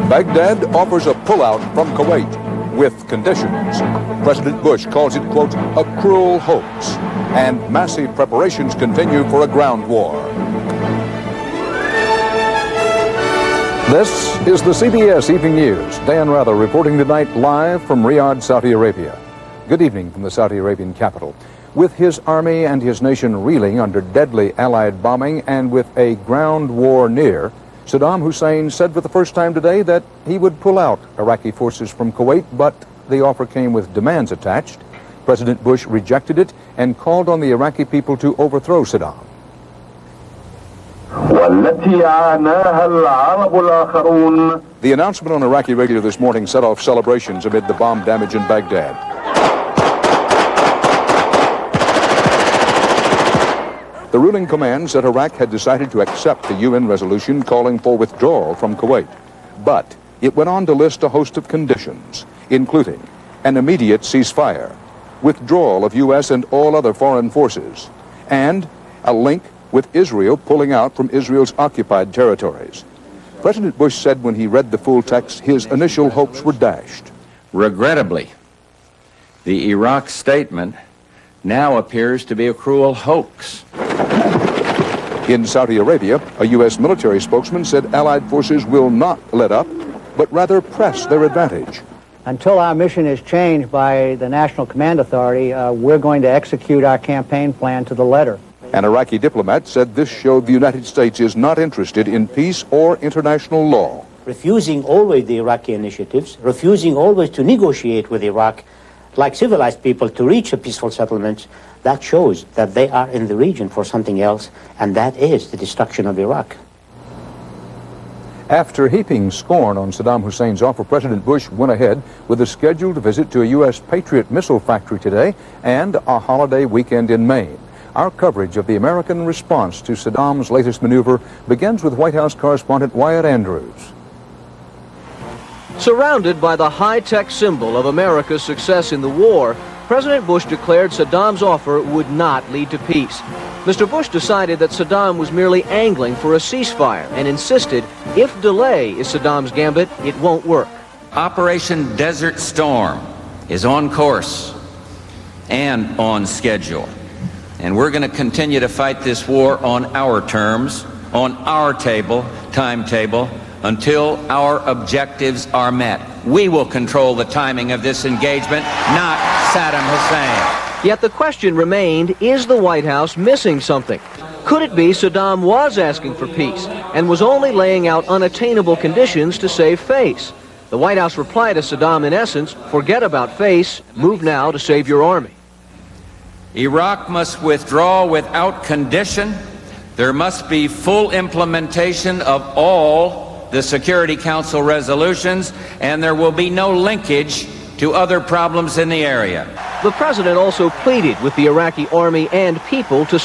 Baghdad offers a pullout from Kuwait with conditions. President Bush calls it, quote, a cruel hoax, and massive preparations continue for a ground war. This is the CBS Evening News. Dan Rather reporting tonight live from Riyadh, Saudi Arabia. Good evening from the Saudi Arabian capital. With his army and his nation reeling under deadly Allied bombing and with a ground war near, Saddam Hussein said for the first time today that he would pull out Iraqi forces from Kuwait, but the offer came with demands attached. President Bush rejected it and called on the Iraqi people to overthrow Saddam. The announcement on Iraqi radio this morning set off celebrations amid the bomb damage in Baghdad. The ruling command said Iraq had decided to accept the UN resolution calling for withdrawal from Kuwait. But it went on to list a host of conditions, including an immediate ceasefire, withdrawal of U.S. and all other foreign forces, and a link with Israel pulling out from Israel's occupied territories. President Bush said when he read the full text, his initial hopes were dashed. Regrettably, the Iraq statement now appears to be a cruel hoax. In Saudi Arabia, a U.S. military spokesman said Allied forces will not let up, but rather press their advantage. Until our mission is changed by the National Command Authority, we're going to execute our campaign plan to the letter. An Iraqi diplomat said this showed the United States is not interested in peace or international law. Refusing always the Iraqi initiatives, refusing always to negotiate with Iraq like civilized people to reach a peaceful settlement, that shows that they are in the region for something else, and that is the destruction of Iraq. After heaping scorn on Saddam Hussein's offer, President Bush went ahead with a scheduled visit to a U.S. Patriot missile factory today and a holiday weekend in Maine. Our coverage of the American response to Saddam's latest maneuver begins with White House correspondent Wyatt Andrews. Surrounded by the high-tech symbol of America's success in the war, President Bush declared Saddam's offer would not lead to peace. Mr. Bush decided that Saddam was merely angling for a ceasefire and insisted if delay is Saddam's gambit, it won't work. Operation Desert Storm is on course and on schedule. And we're going to continue to fight this war on our terms, on our timetable, until our objectives are met. We will control the timing of this engagement, not Saddam Hussein. Yet the question remained, is the White House missing something? Could it be Saddam was asking for peace and was only laying out unattainable conditions to save face? The White House replied to Saddam in essence, forget about face, move now to save your army. Iraq must withdraw without condition. There must be full implementation of all the Security Council resolutions, and there will be no linkage to other problems in the area. The president also pleaded with the Iraqi army and people to